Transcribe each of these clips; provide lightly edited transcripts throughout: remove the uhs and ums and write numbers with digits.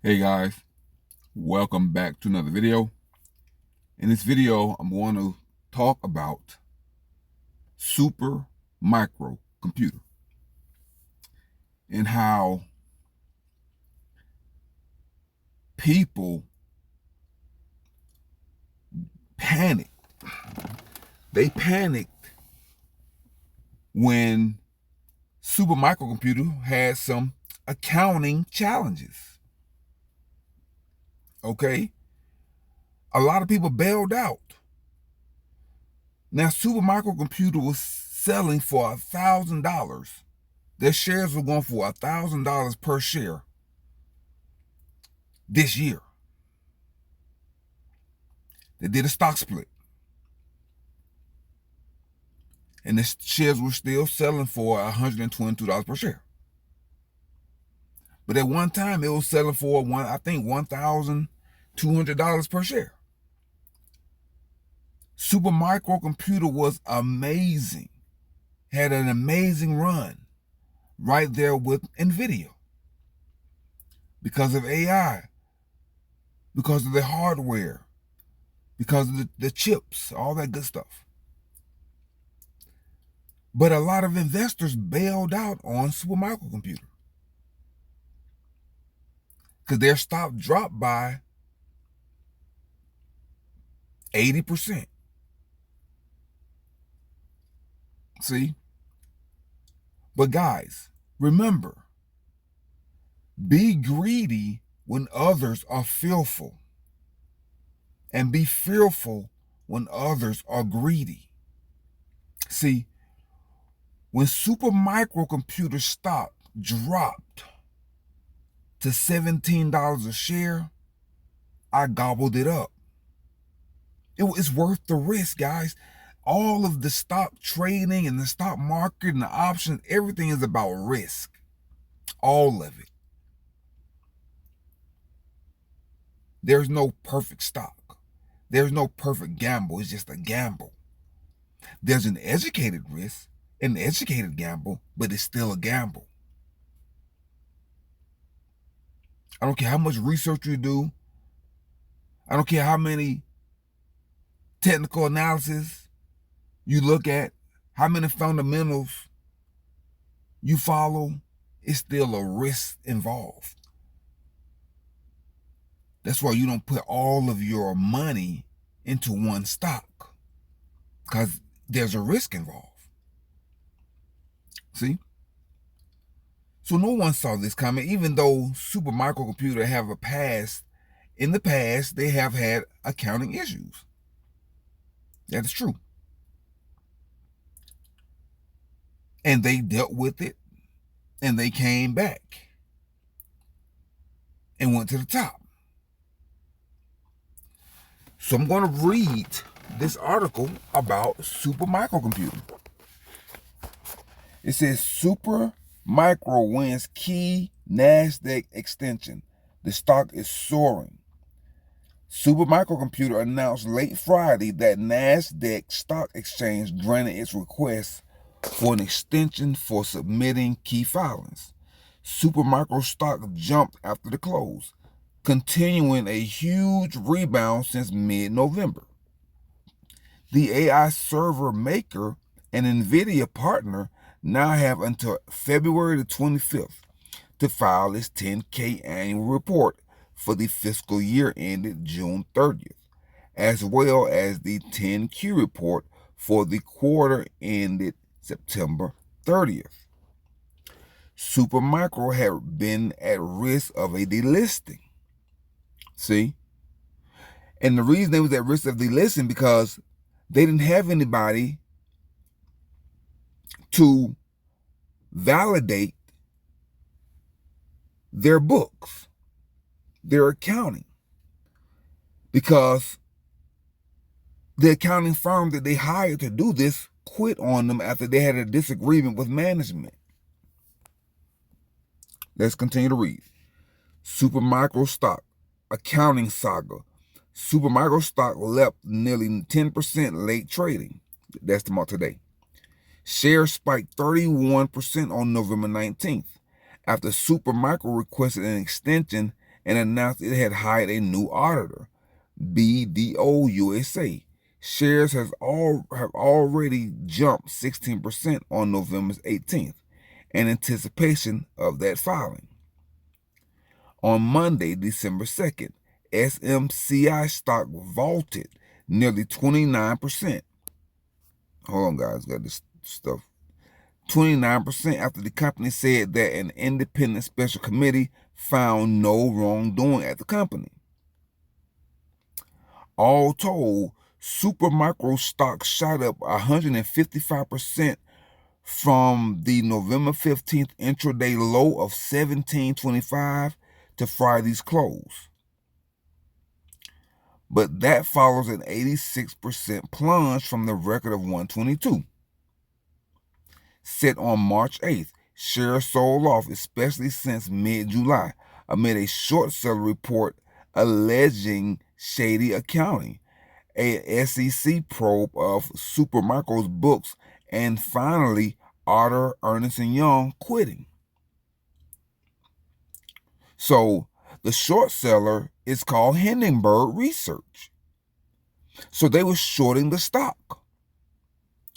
Hey guys, welcome back to another video. In this video, I'm going to talk about super micro computer and how people panic. They panicked when super microcomputer had some accounting challenges. Okay? A lot of people bailed out. Now, super microcomputer was selling for $1,000. Their shares were going for $1,000 per share this year. They did a stock split. And the shares were still selling for $122 per share. But at one time, it was selling for, $1,200 per share. Super microcomputer was amazing. Had an amazing run right there with NVIDIA. Because of AI. Because of the hardware. Because of the chips. All that good stuff. But a lot of investors bailed out on super microcomputer. Because their stock dropped by 80%. See? But guys, remember, be greedy when others are fearful. And be fearful when others are greedy. See, when super microcomputer stock dropped to $17 a share, I gobbled it up. It's worth the risk, guys. All of the stock trading and the stock market and the options, everything is about risk. All of it. There's no perfect stock. There's no perfect gamble. It's just a gamble. There's an educated risk, an educated gamble, but it's still a gamble. I don't care how much research you do. I don't care how many technical analysis you look at, how many fundamentals you follow. It's still a risk involved. That's why you don't put all of your money into one stock, because there's a risk involved. See? So no one saw this coming, even though super microcomputer have a past. In the past, they have had accounting issues. That is true. And they dealt with it, and they came back and went to the top. So I'm going to read this article about super microcomputer. It says Super Micro wins key Nasdaq extension. The stock is soaring. Super microcomputer announced late Friday that Nasdaq Stock Exchange granted its request for an extension for submitting key filings. Super micro stock jumped after the close, continuing a huge rebound since mid-November. The AI server maker and NVIDIA partner now have until February the 25th to file its 10K annual report for the fiscal year ended June 30th, as well as the 10Q report for the quarter ended September 30th. Supermicro had been at risk of a delisting. See? And the reason they was at risk of delisting because they didn't have anybody to validate their books, their accounting, because the accounting firm that they hired to do this quit on them after they had a disagreement with management. Let's continue to read. Supermicro stock accounting saga. Supermicro stock leapt nearly 10% late trading. That's tomorrow today. Shares spiked 31% on November 19th after Supermicro requested an extension and announced it had hired a new auditor, BDO USA. Shares have already jumped 16% on November 18th in anticipation of that filing. On Monday, December 2nd, SMCI stock vaulted nearly 29%. Hold on, guys, got this stuff. 29% after the company said that an independent special committee found no wrongdoing at the company. All told, Supermicro stock shot up 155% from the November 15th intraday low of $17.25 to Friday's close. But that follows an 86% plunge from the record of $122. Set on March 8th, shares sold off, especially since mid-July, amid a short seller report alleging shady accounting, a SEC probe of Supermicro's books, and finally, auditor Ernst & Young quitting. So the short seller is called Hindenburg Research. So they were shorting the stock.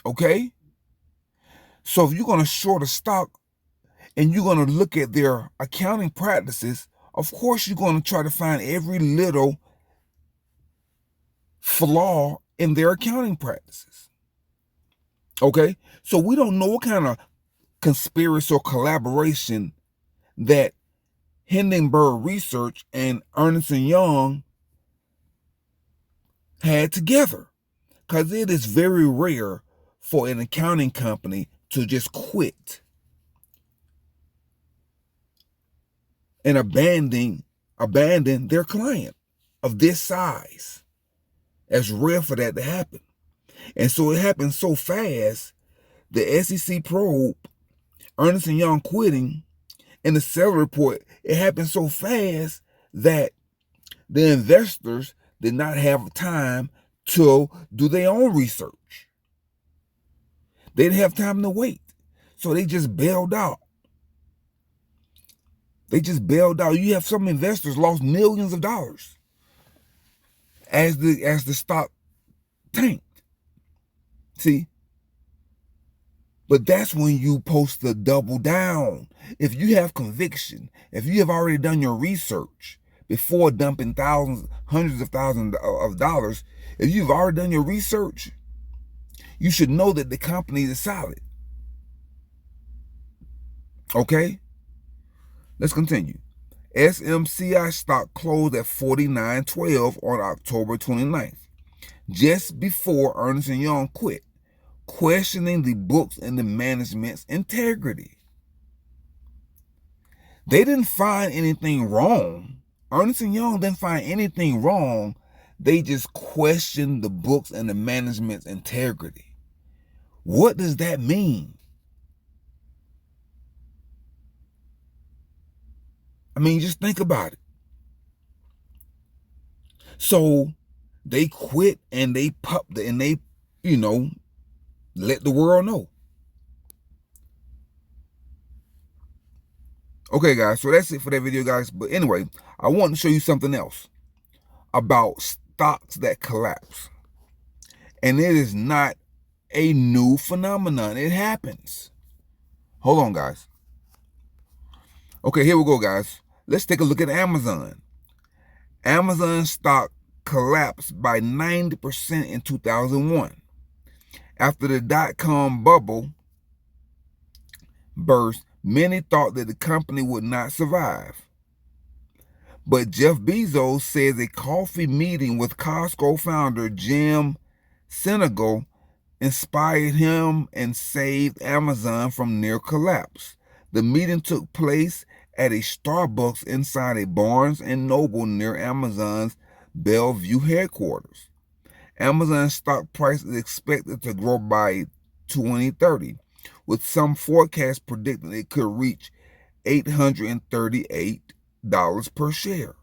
Okay? So if you're going to short a stock and you're going to look at their accounting practices, of course you're going to try to find every little flaw in their accounting practices. Okay? So we don't know what kind of conspiracy or collaboration that Hindenburg Research and Ernst & Young had together, because it is very rare for an accounting company to just quit and abandon their client of this size. It's rare for that to happen. And so it happened so fast, the SEC probe, Ernst & Young quitting, and the seller report, it happened so fast that the investors did not have time to do their own research. They didn't have time to wait. So they just bailed out. You have some investors lost millions of dollars as the stock tanked. See? But that's when you post the double down. If you have conviction, if you have already done your research before dumping hundreds of thousands of dollars, if you've already done your research, you should know that the company is solid. Okay? Let's continue. SMCI stock closed at $49.12 on October 29th, just before Ernst & Young quit, questioning the books and the management's integrity. They didn't find anything wrong. Ernst & Young didn't find anything wrong. They just questioned the books and the management's integrity. What does that mean? I mean, just think about it. So they quit and they let the world know. Okay, guys, so that's it for that video, guys. But anyway, I want to show you something else about stocks that collapse. And it is not a new phenomenon. It happens. Hold on, guys. Okay, here we go, guys. Let's take a look at Amazon. Amazon stock collapsed by 90% in 2001. After the dot-com bubble burst, many thought that the company would not survive. But Jeff Bezos says a coffee meeting with Costco founder Jim Sinegal inspired him and saved Amazon from near collapse. The meeting took place at a Starbucks inside a Barnes & Noble near Amazon's Bellevue headquarters. Amazon stock price is expected to grow by 2030, with some forecasts predicting it could reach $838 per share.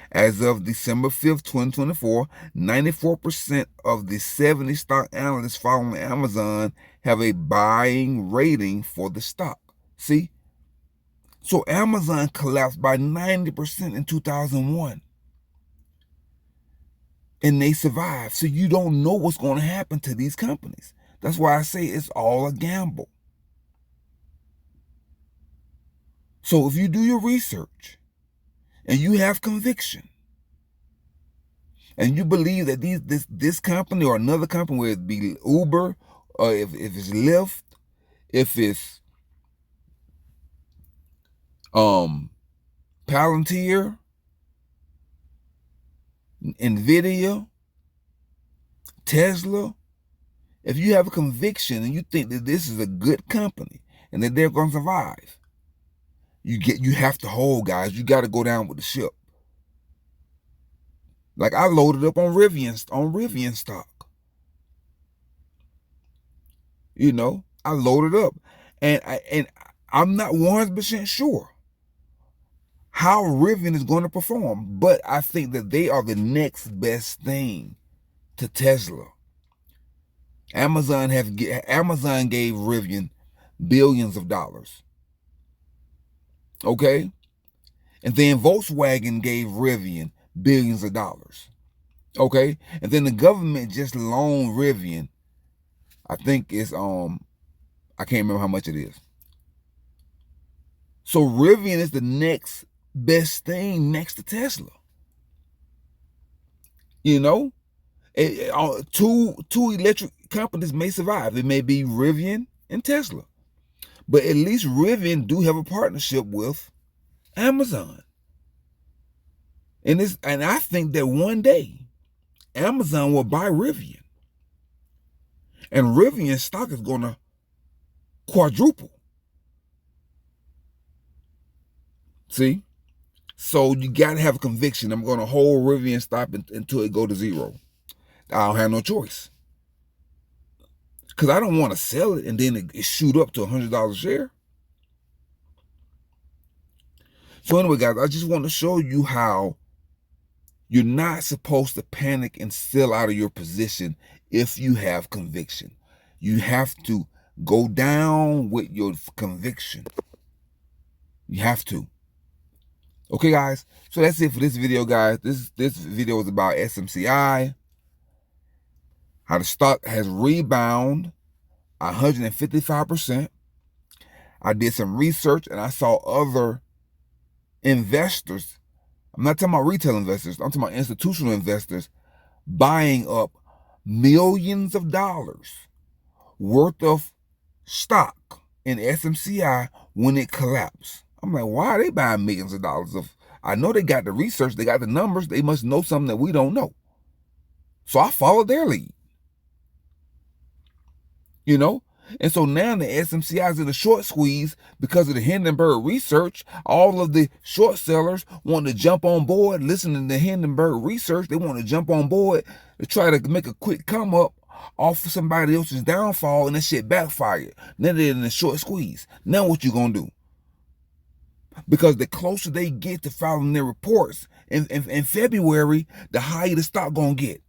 As of December 5th, 2024, 94% of the 70 stock analysts following Amazon have a buying rating for the stock. See? So Amazon collapsed by 90% in 2001. And they survived. So you don't know what's going to happen to these companies. That's why I say it's all a gamble. So if you do your research and you have conviction and you believe that this company or another company, whether it be Uber or if it's Lyft, if it's Palantir, Nvidia, Tesla, if you have a conviction and you think that this is a good company and that they're going to survive, you have to hold, guys. You got to go down with the ship. Like I loaded up on Rivian stock. You know, I loaded up, and I'm not 100% sure how Rivian is going to perform, but I think that they are the next best thing to Tesla. Amazon gave Rivian billions of dollars. Okay? And then Volkswagen gave Rivian billions of dollars. Okay? And then the government just loaned Rivian, I think it's I can't remember how much it is. So Rivian is the next best thing next to Tesla. You know? Two electric companies may survive. It may be Rivian and Tesla. But at least Rivian do have a partnership with Amazon. And I think that one day Amazon will buy Rivian. And Rivian stock is going to quadruple. See? So you got to have a conviction. I'm going to hold Rivian stock until it go to zero. I don't have no choice. Because I don't want to sell it and then it shoot up to $100 a share. So anyway, guys, I just want to show you how you're not supposed to panic and sell out of your position if you have conviction. You have to go down with your conviction. You have to. Okay, guys. So that's it for this video, guys. This video is about SMCI. How the stock has rebounded 155%. I did some research and I saw other investors. I'm not talking about retail investors. I'm talking about institutional investors buying up millions of dollars worth of stock in SMCI when it collapsed. I'm like, why are they buying millions of dollars of? I know they got the research, they got the numbers, they must know something that we don't know. So I followed their lead. You know? And so now the SMCI is in a short squeeze because of the Hindenburg research. All of the short sellers want to jump on board, listening to Hindenburg research. They want to jump on board to try to make a quick come up off of somebody else's downfall, and that shit backfired. Now they're in a short squeeze. Now what you gonna do? Because the closer they get to filing their reports in February, the higher the stock gonna get.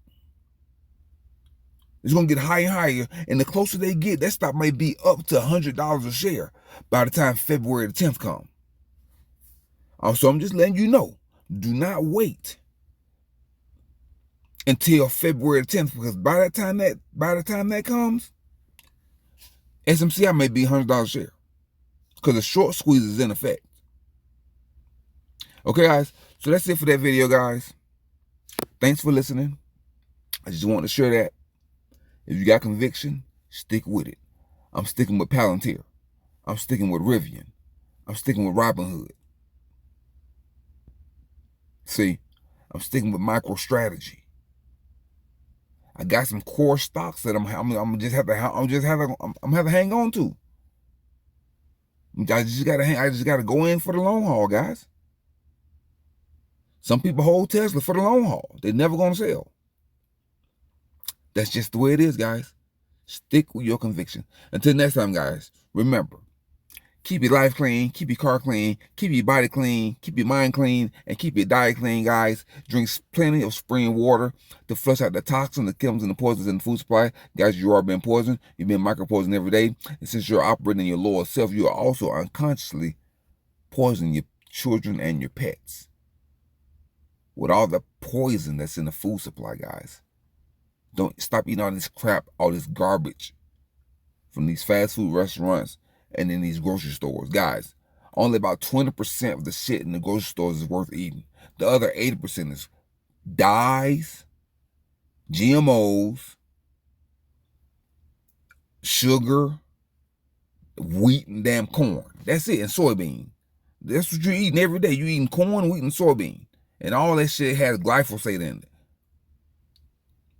It's going to get higher and higher. And the closer they get, that stock may be up to $100 a share by the time February the 10th comes. So I'm just letting you know, do not wait until February the 10th, because by the time that comes, SMCI may be $100 a share because the short squeeze is in effect. Okay, guys. So that's it for that video, guys. Thanks for listening. I just wanted to share that. If you got conviction, stick with it. I'm sticking with Palantir. I'm sticking with Rivian. I'm sticking with Robinhood. See, I'm sticking with MicroStrategy. I got some core stocks that I'm just have to hang on to. I just gotta go in for the long haul, guys. Some people hold Tesla for the long haul. They're never gonna sell. That's just the way it is, guys. Stick with your conviction. Until next time, guys, remember, keep your life clean, keep your car clean, keep your body clean, keep your mind clean, and keep your diet clean, guys. Drink plenty of spring water to flush out the toxins, the chemicals, and the poisons in the food supply. Guys, you are being poisoned. You've been micro-poisoned every day. And since you're operating in your lower self, you are also unconsciously poison your children and your pets with all the poison that's in the food supply, guys. Don't stop eating all this crap, all this garbage from these fast food restaurants and in these grocery stores. Guys, only about 20% of the shit in the grocery stores is worth eating. The other 80% is dyes, GMOs, sugar, wheat, and damn corn. That's it, and soybean. That's what you're eating every day. You're eating corn, wheat, and soybean. And all that shit has glyphosate in it.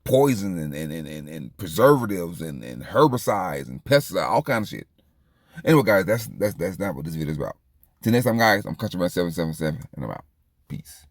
Poison and preservatives and herbicides and pesticides, all kind of shit. Anyway, guys, that's not what this video is about. Till next time, guys, I'm Countryman777, and I'm out. Peace.